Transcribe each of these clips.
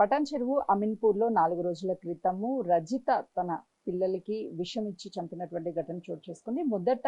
పటాన్ చెరువు అమీన్పూర్లో 4 రోజుల క్రితము రజిత తన పిల్లలకి విషం ఇచ్చి చంపినటువంటి ఘటన చోటు చేసుకుంది. మొదట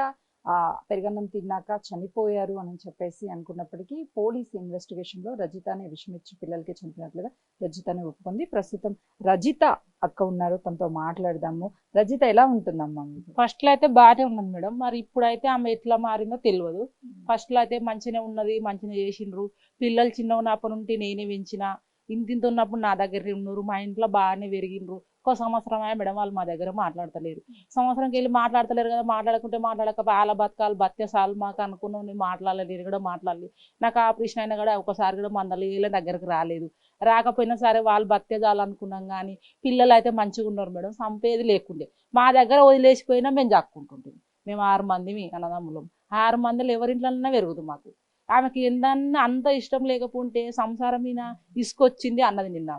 పెరుగన్నం తిన్నాక చనిపోయారు అని చెప్పేసి అనుకున్నప్పటికీ పోలీస్ ఇన్వెస్టిగేషన్లో రజితనే విషం ఇచ్చి పిల్లలకి చంపినట్లుగా రజితనే ఒప్పుకుంది. ప్రస్తుతం రజిత అక్క ఉన్నారు, తనతో మాట్లాడదాము. రజిత ఎలా ఉంటుందమ్మా? ఫస్ట్ లో అయితే బాగానే ఉన్నది మేడం, మరి ఇప్పుడైతే ఆమె ఎట్లా మారిందో తెలియదు. ఫస్ట్ లో అయితే మంచిగా ఉన్నది, మంచిగా చేసిండ్రు. పిల్లలు చిన్న ఉన్నప్పటి నుండి నేనే పెంచిన, ఇంత ఉన్నప్పుడు నా దగ్గర ఉన్నారు, మా ఇంట్లో బాగానే పెరిగిండ్రు. ఒక సంవత్సరమే మేడం వాళ్ళు మా దగ్గర మాట్లాడతలేరు. సంవత్సరంకి వెళ్ళి మాట్లాడతలేరు కదా, మాట్లాడకుంటే మాట్లాడక వాళ్ళ బతకాలు బత్తే సాలు మాకు అనుకున్నాం. నేను మాట్లాడలేదు, నేను కూడా మాట్లాడలేదు. నాకు ఆపరేషన్ అయినా కూడా ఒకసారి కూడా మందలు వీళ్ళ దగ్గరకు రాలేదు. రాకపోయినా సరే వాళ్ళు బత్తే చాలనుకున్నాం. కానీ పిల్లలు అయితే మంచిగా ఉన్నారు మేడం, చంపేది లేకుండే. మా దగ్గర వదిలేసిపోయినా మేము జాక్కుంటుంటాం. మేము 6 మంది అన్నదమ్ములం. 6 మందిలో ఎవరింట్లోనైనా పెరుగుతుంది మాకు. ఆమెకి ఏందన్నా అంత ఇష్టం లేకపోతే సంసారం మీద ఇసుకొచ్చింది అన్నది. నిన్న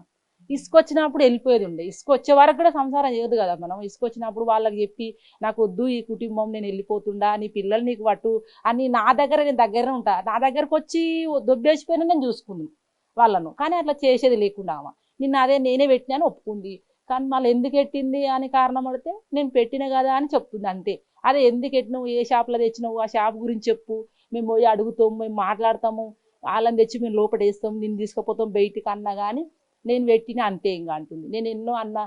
ఇసుకొచ్చినప్పుడు వెళ్ళిపోయేది ఉండే, ఇసుకొచ్చే వరకు కూడా సంసారం చేయదు కదా మనం. ఇసుకొచ్చినప్పుడు వాళ్ళకి చెప్పి నాకు వద్దు ఈ కుటుంబం, నేను వెళ్ళిపోతుండా, నీ పిల్లలు నీకు పట్టు అని నా దగ్గర, నేను దగ్గరనే ఉంటా, నా దగ్గరకు వచ్చి దొబ్బేసిపోయినా నేను చూసుకున్నాను వాళ్ళను. కానీ అట్లా చేసేది లేకుండా ఆమె నిన్న అదే నేనే పెట్టినాను ఒప్పుకుంది. కానీ మళ్ళీ ఎందుకు పెట్టింది అని కారణం అడిగితే నేను పెట్టిన కదా అని చెప్తుంది అంతే. అదే ఎందుకు పెట్టినావు, ఏ షాప్లో తెచ్చినావు, ఆ షాప్ గురించి చెప్పు, మేము పోయి అడుగుతాము, మేము మాట్లాడతాము, వాళ్ళని తెచ్చి మేము లోపల వేస్తాం, నేను తీసుకుపోతాం బయటికి అన్నా. కానీ నేను పెట్టిన అంతే ఇంకా అంటుంది. నేను ఎన్నో అన్నా,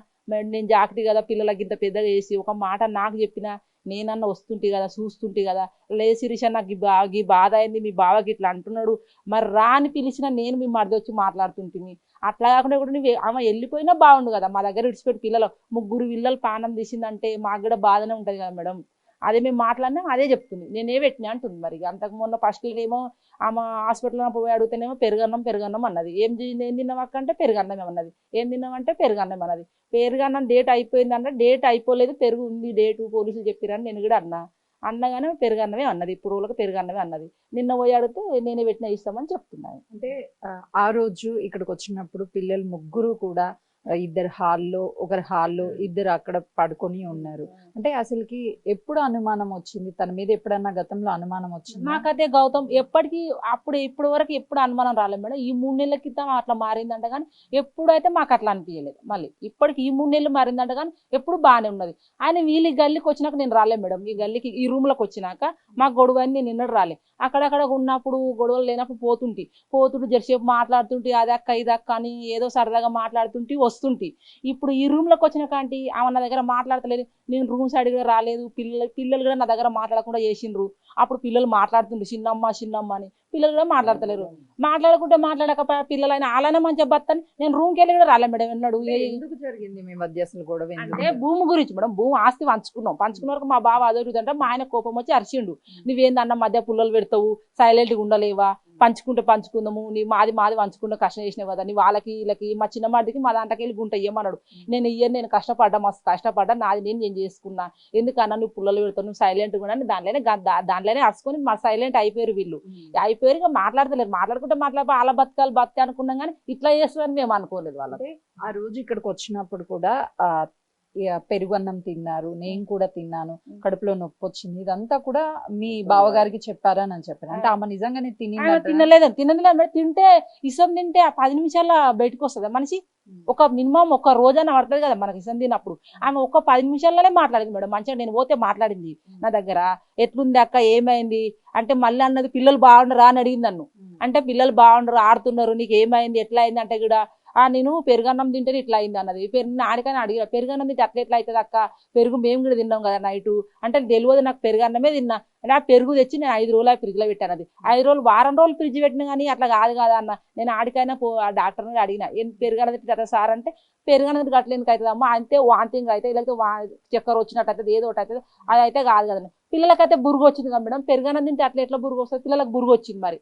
నేను జాగ్రత్త కదా పిల్లలకి ఇంత పెద్దగా చేసి ఒక మాట నాకు చెప్పినా నేనన్నా వస్తుంటే కదా, చూస్తుంటే కదా, లే శిరీష నాకు ఈ బాధ అయింది, మీ బావకి ఇట్లా అంటున్నాడు, మరి రా అని పిలిచినా నేను మీ మరిది వచ్చి మాట్లాడుతుంటుంది. అట్లా కాకుండా కూడా నువ్వు ఆమె వెళ్ళిపోయినా బాగుండు కదా, మా దగ్గర విడిచిపెట్టి పిల్లలు 3 పిల్లలు పానం తీసిందంటే మాకు కూడా బాధనే ఉంటుంది కదా మేడం. అదే మేము మాట్లాడినా అదే చెప్తుంది, నేనే పెట్టినా అంటుంది. మరి అంతకు మొన్న ఫస్ట్ ఏమో ఆమె హాస్పిటల్లో పోయి అడిగితేనేమో పెరుగన్నం అన్నది. ఏం తిన్నాం అక్క అంటే పెరుగన్నం అన్నది. ఏం తిన్నామంటే పెరుగన్నం అన్నది. పెరుగన్నం డేట్ అయిపోయిందంటే డేట్ అయిపోలేదు, పెరుగు ఉంది డేటు పోలీసులు చెప్పిరని నేను కూడా అన్నగానే పెరుగన్నమే అన్నది. ఇప్పుడు రోజులకు పెరుగన్నమే అన్నది. నిన్న పోయి అడిగితే నేనే పెట్టిన ఇస్తామని చెప్తున్నాను. అంటే ఆ రోజు ఇక్కడికి వచ్చినప్పుడు పిల్లలు 3 కూడా ఇద్దరు హాల్లో, ఒకరు హాల్లో, ఇద్దరు అక్కడ పడుకొని ఉన్నారు. అంటే అసలుకి ఎప్పుడు అనుమానం వచ్చింది తన మీద? ఎప్పుడన్నా గతంలో అనుమానం వచ్చింది? నాకైతే గౌతమ్ ఎప్పటికీ అప్పుడు ఇప్పుడు వరకు ఎప్పుడు అనుమానం రాలేదు మేడం. ఈ 3 నెలల క్రితం అట్లా మారిందంట కానీ ఎప్పుడైతే మాకు అట్లా అనిపించలేదు. మళ్ళీ ఇప్పటికి ఈ 3 నెలలు మారిందంట కానీ ఎప్పుడు బాగానే ఉన్నది. ఆయన వీళ్ళు ఈ గల్లీకి వచ్చినాక నేను రాలేదు మేడం. ఈ గల్లీకి ఈ రూమ్లోకి వచ్చినాక మా గొడవ అని నేను నిన్నడు రాలే. అక్కడక్కడ ఉన్నప్పుడు గొడవలు లేనప్పుడు పోతుంటే జరసేపు మాట్లాడుతుంటే అది అక్క ఇది అక్క అని ఏదో సరదాగా మాట్లాడుతుంటే వస్తుంటే, ఇప్పుడు ఈ రూమ్లోకి వచ్చిన కాంటి ఆమె నా దగ్గర మాట్లాడతలేదు. నేను రూమ్ సైడ్ కూడా రాలేదు. పిల్లలు కూడా నా దగ్గర మాట్లాడకుండా చేసిండ్రు. అప్పుడు పిల్లలు మాట్లాడుతుండ్రు చిన్నమ్మ అని, పిల్లలు కూడా మాట్లాడతలేరు. మాట్లాడక పిల్లలైనా అలానే మంచిగా బతని నేను రూమ్కి వెళ్ళి కూడా రాలే మేడం. ఎన్నాడు ఎందుకు జరిగింది మీ మధ్య అసలు గొడవ? అంటే భూమి గురించి మేడం. భూమి ఆస్తి పంచుకున్న వరకు మా బావ అదొరుదంటే మా ఆయన కోపం వచ్చి అరిచిండు, నువ్వేందన్న మధ్య పుల్లలు పెడతావు, సైలెంట్గా ఉండలేవా, పంచుకుందాము, నీ మాది పంచుకుంటే కష్టం చేసినావు కదా, నీ వాళ్ళకి వీళ్ళకి మా చిన్న మాదికి మా దాంట్లోకి వెళ్ళి గుంట ఇయ్యమన్నాడు. నేను కష్టపడ్డా, మస్తు కష్టపడ్డా, నాది నేను చేసుకున్నా, ఎందుకన్నా నువ్వు పుల్లలు పెడతావు, నువ్వు సైలెంట్గా ఉన్నా, దాంట్లోనే అరుచుకొని మా సైలెంట్ అయిపోయారు వీళ్ళు. అయిపోయారు ఇక మాట్లాడతలేరు. మాట్లాడుకుంటే వాళ్ళ బతకాలి అనుకున్నాం కానీ ఇట్లా చేస్తారని మేము అనుకోలేదు. వాళ్ళకి ఆ రోజు ఇక్కడికి వచ్చినప్పుడు కూడా పెరుగన్నం తిన్నారు, నేను కూడా తిన్నాను, కడుపులో నొప్పి వచ్చింది, ఇదంతా కూడా మీ బావగారికి చెప్పారని అని చెప్పారు. అంటే ఆమె నిజంగానే తినలేదు. తింటే ఇసం తింటే 10 నిమిషాల్లో బయటకు వస్తుంది మనిషి. ఒక మినిమం ఒక రోజైనా పడుతుంది కదా మనకి ఇసం తిన్నప్పుడు. ఆమె ఒక 10 నిమిషాల్లోనే మాట్లాడింది మేడం. మంచిగా నేను పోతే మాట్లాడింది నా దగ్గర. ఎట్లుంది అక్క, ఏమైంది అంటే మళ్ళీ అన్నది పిల్లలు బాగుండరా అని అడిగింది నన్ను. అంటే పిల్లలు బాగుండరు, ఆడుతున్నారు, నీకు ఏమైంది, ఎట్లా అయింది అంటే కూడా నేను పెరుగన్నం తింటే ఇట్లా అయింది అన్నది. ఆడికైనా అడిగిన పెరుగన్నం తింటే అట్లా ఎట్లా అవుతుంది అక్క, పెరుగు మేము కూడా తిన్నాం కదా నైటు అంటే తెలియదు నాకు, పెరుగన్నమే తిన్నా. నా పెరుగు తెచ్చి నేను 5 రోజులు ఫ్రిడ్జ్లో పెట్టాను. అది 5 రోజులు వారం రోజులు ఫ్రిడ్జ్ పెట్టినా కానీ అట్లా కాదు కదా అన్న. నేను ఆడికైనా ఆ డాక్టర్ని అడిగిన, ఏం పెరుగన్నది కదా సార్ అంటే, పెరుగన్నది గట్ల ఎందుకు అవుతుంది అమ్మా అంటే వాంతింగ్ అయితే, లేకపోతే చక్కెర వచ్చినట్టు అవుతుంది, ఏదో ఒకటి అవుతుంది, అది అయితే కాదు కదండి. పిల్లలకైతే బురుగు వచ్చింది కదా మేడం, పెరుగన్నం తింటే అట్లా ఎట్లా బురుగు వస్తుంది, పిల్లలకు బురుగు వచ్చింది. మరి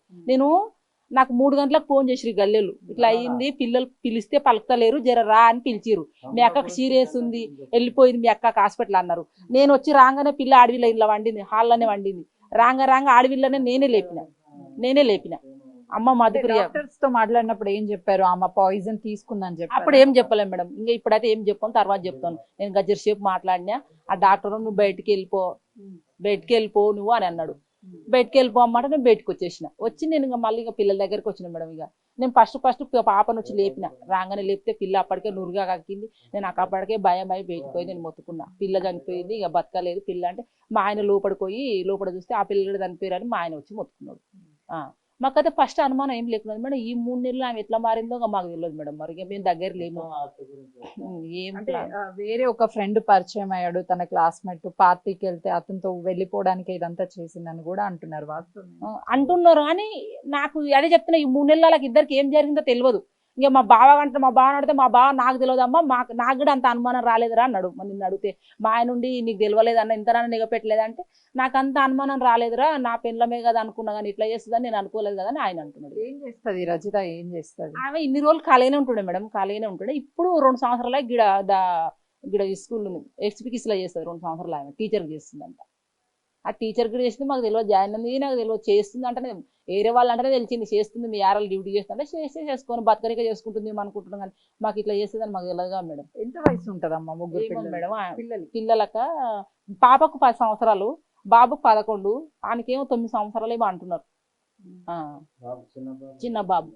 నాకు 3 గంటలకు ఫోన్ చేసిరు గల్లెలు, ఇట్లా అయ్యింది, పిల్లలు పిలిస్తే పలుకుతలేరు, జర రా అని పిలిచిరు, మీ అక్కకు సీరియస్ ఉంది, వెళ్ళిపోయింది మీ అక్కకు హాస్పిటల్ అన్నారు. నేను వచ్చి రాగానే పిల్ల ఆడవిల్ల ఇలా వండింది, హాల్లోనే వండింది. రాంగ ఆడవిల్లనే నేనే లేపిన. అమ్మ మధుప్రియ తో మాట్లాడినప్పుడు ఏం చెప్పారు? ఆమె పాయిజన్ తీసుకుందని చెప్పి అప్పుడు ఏం చెప్పలేము మేడం. ఇంకా ఇప్పుడైతే ఏం చెప్పాను, తర్వాత చెప్తాను. నేను గజ్జర సేపు మాట్లాడినా, ఆ డాక్టర్ నువ్వు బయటికి వెళ్ళిపో నువ్వు అని అన్నాడు. బయటకు వెళ్ళిపోమంటే నేను బయటకు వచ్చేసిన. నేను ఇంకా మళ్ళీ పిల్లల దగ్గరికి వచ్చిన మేడం. ఇక నేను ఫస్ట్ పాపను వచ్చి లేపిన, రాగానే లేపితే పిల్ల అప్పటికే నురుగా కక్కింది. నేను అప్పటికే భయం బయటిపోయి నేను మొత్తుకున్నా. పిల్ల చనిపోయింది, ఇక బతకలేదు పిల్ల అంటే మా ఆయన లోపల చూస్తే ఆ పిల్లలు చనిపోయారని మా ఆయన వచ్చి మొత్తుకున్నాడు. మాకైతే ఫస్ట్ అనుమానం ఏం లేకున్నది మేడం. ఈ 3 నెలలు ఆమె ఎట్లా మారిందో మాకు తెలియదు మేడం. మరి ఇక మేము దగ్గర లేము. ఏం అంటే వేరే ఒక ఫ్రెండ్ పరిచయం అయ్యాడు, తన క్లాస్మేట్, పార్టీకి వెళ్తే అతనితో వెళ్ళిపోవడానికి ఇదంతా చేసిందని కూడా అంటున్నారు. వాస్తవం అంటున్నారు కానీ నాకు అదే చెప్తున్నా, ఈ 3 నెలలకి ఇద్దరికి ఏం జరిగిందో తెలియదు. ఇక మా బావ అడిగితే మా బావ నాకు తెలియదమ్మా, నాకు కూడా అంత అనుమానం రాలేదురా అన్నాడు. నిన్ను అడిగితే మా ఆయన నుండి నీకు తెలియలేదన్న, ఇంతనన్నా నిగపెట్టలేదంటే నాకు అంత అనుమానం రాలేదురా, నా పెళ్ళమే కదా అనుకున్నా కానీ ఇట్లా చేస్తుందని నేను అనుకోలేదు కదా అని ఆయన అంటున్నాడు. ఏం చేస్తుంది రజిత, ఏం చేస్తుంది? ఆమె ఇన్ని రోజులు ఖాళీనే ఉంటుండే మేడం, ఖాళీనే ఉంటుండే. ఇప్పుడు 2 సంవత్సరాల గిడ ఈ స్కూల్ ఎక్స్పీకిస్లో చేస్తుంది. 2 సంవత్సరాలు ఆమె టీచర్కి చేస్తుందంట. ఆ టీచర్ కూడా చేస్తుంది మాకు తెలియదు, జాయిన్ అయింది నాకు తెలియదు. చేస్తుంది అంటేనే వేరే వాళ్ళు అంటేనే తెలిసింది చేస్తుంది, మీ యారాలు డ్యూటీ చేస్తుంటే చేసుకొని బతకనిక చేసుకుంటుంది అనుకుంటున్నాం కానీ మాకు ఇట్లా చేస్తుందని మాకు తెలియదుగా మేడం. ఎంత వయసు ఉంటుందమ్మా ముగ్గురు మేడం పిల్లలు? పిల్లలక పాపకు 10 సంవత్సరాలు, బాబుకు 11, ఆయనకేమో 9 సంవత్సరాలు ఏమో అంటున్నారు. చిన్న బాబు.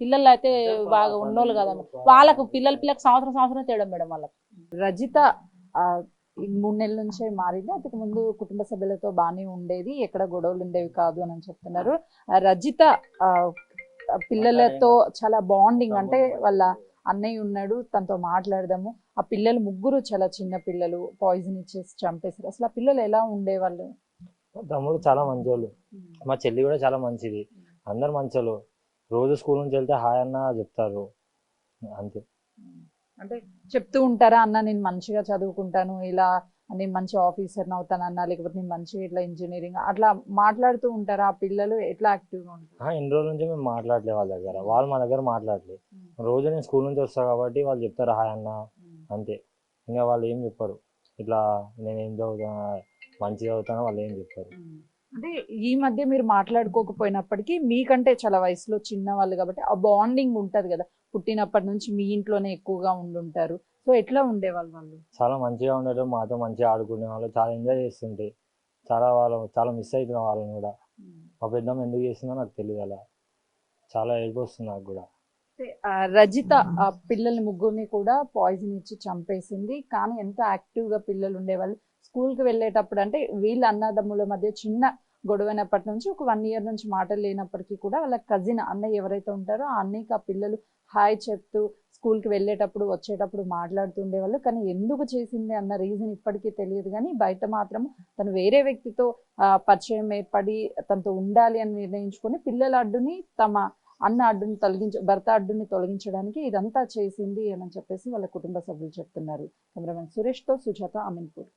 పిల్లలు అయితే బాగా ఉన్నోళ్ళు కదా వాళ్ళకు, పిల్లలకి సంవత్సరం తేడా మేడం వాళ్ళకి. రజిత ఈ 3 నెలల నుంచే మారింది. అంతకు ముందు కుటుంబ సభ్యులతో బాగానే ఉండేది, ఎక్కడ గొడవలు ఉండేవి కాదు అని చెప్తున్నారు. రజిత పిల్లలతో చాలా బాండింగ్, అంటే వాళ్ళ అన్నయ్య ఉన్నాడు, తనతో మాట్లాడదాము. ఆ పిల్లలు ముగ్గురు చాలా చిన్న పిల్లలు, పాయిజన్ ఇచ్చేసి చంపేశారు. అసలు ఆ పిల్లలు ఎలా ఉండేవాళ్ళు? తమ్ముడు చాలా మంచోళ్ళు, మా చెల్లి కూడా చాలా మంచిది, అందరు మంచోళ్ళు. రోజు స్కూల్ నుంచి వెళ్తే హాయ్ అన్న చెప్తారు అంతే. అంటే చెప్తూ ఉంటారా, అన్న నేను మంచిగా చదువుకుంటాను, ఇలా నేను మంచి ఆఫీసర్ని అవుతానన్నా, లేకపోతే నేను మంచిగా ఇట్లా ఇంజనీరింగ్ అట్లా మాట్లాడుతూ ఉంటారా? ఆ పిల్లలు ఎట్లా యాక్టివ్గా ఉంటారు? ఇన్ని రోజుల నుంచి మేము మాట్లాడలే వాళ్ళ దగ్గర, వాళ్ళు మా దగ్గర మాట్లాడలేదు. రోజు నేను స్కూల్ నుంచి వస్తాను కాబట్టి వాళ్ళు చెప్తారు హాయ్ అన్న అంతే. ఇంకా వాళ్ళు ఏం చెప్పారు ఇట్లా నేను ఏం చదువుతాను మంచిగా చదువుతానో వాళ్ళు ఏం చెప్పారు. అంటే ఈ మధ్య మీరు మాట్లాడుకోకపోయినప్పటికీ మీకంటే చాలా వయసులో చిన్న వాళ్ళు కాబట్టి ఆ బాండింగ్ ఉంటది కదా, పుట్టినప్పటి నుంచి మీ ఇంట్లోనే ఎక్కువగా ఉండుంటారు. సో ఎట్లా ఉండేవాళ్ళు వాళ్ళు? చాలా మంచిగా ఉండేది, మాతో మంచిగా ఆడుకునే వాళ్ళు, చాలా ఎంజాయ్ చేస్తుంటే. చాలా మిస్ అవుతున్నా వాళ్ళని కూడా. మా పెద్దమ్మ ఎందుకు చేస్తుందో నాకు తెలియదు, అలా చాలా ఏడుపు వస్తుంది నాకు కూడా. రజిత ఆ పిల్లల్ని ముగ్గురిని కూడా పాయిజన్ ఇచ్చి చంపేసింది. కానీ ఎంత యాక్టివ్గా పిల్లలు ఉండేవాళ్ళు. స్కూల్కి వెళ్ళేటప్పుడు అంటే వీళ్ళ అన్నదమ్ముల మధ్య చిన్న గొడవైనప్పటి నుంచి ఒక 1 year నుంచి మాటలు లేనప్పటికీ కూడా వాళ్ళ కజిన్ అన్నయ్య ఎవరైతే ఉంటారో ఆ అన్నయ్యకి ఆ పిల్లలు హాయ్ చెప్తూ స్కూల్కి వెళ్ళేటప్పుడు వచ్చేటప్పుడు మాట్లాడుతూ ఉండేవాళ్ళు. కానీ ఎందుకు చేసింది అన్న రీజన్ ఇప్పటికీ తెలియదు. కానీ బయట మాత్రం తను వేరే వ్యక్తితో పరిచయం ఏర్పడి తనతో ఉండాలి అని నిర్ణయించుకొని పిల్లల అడ్డుని అన్న అడ్డుని భర్త అడ్డుని తొలగించడానికి ఇదంతా చేసింది అని చెప్పేసి వాళ్ళ కుటుంబ సభ్యులు చెప్తున్నారు. కెమెరామెన్ సురేష్తో సుజాత, అమీన్పూర్.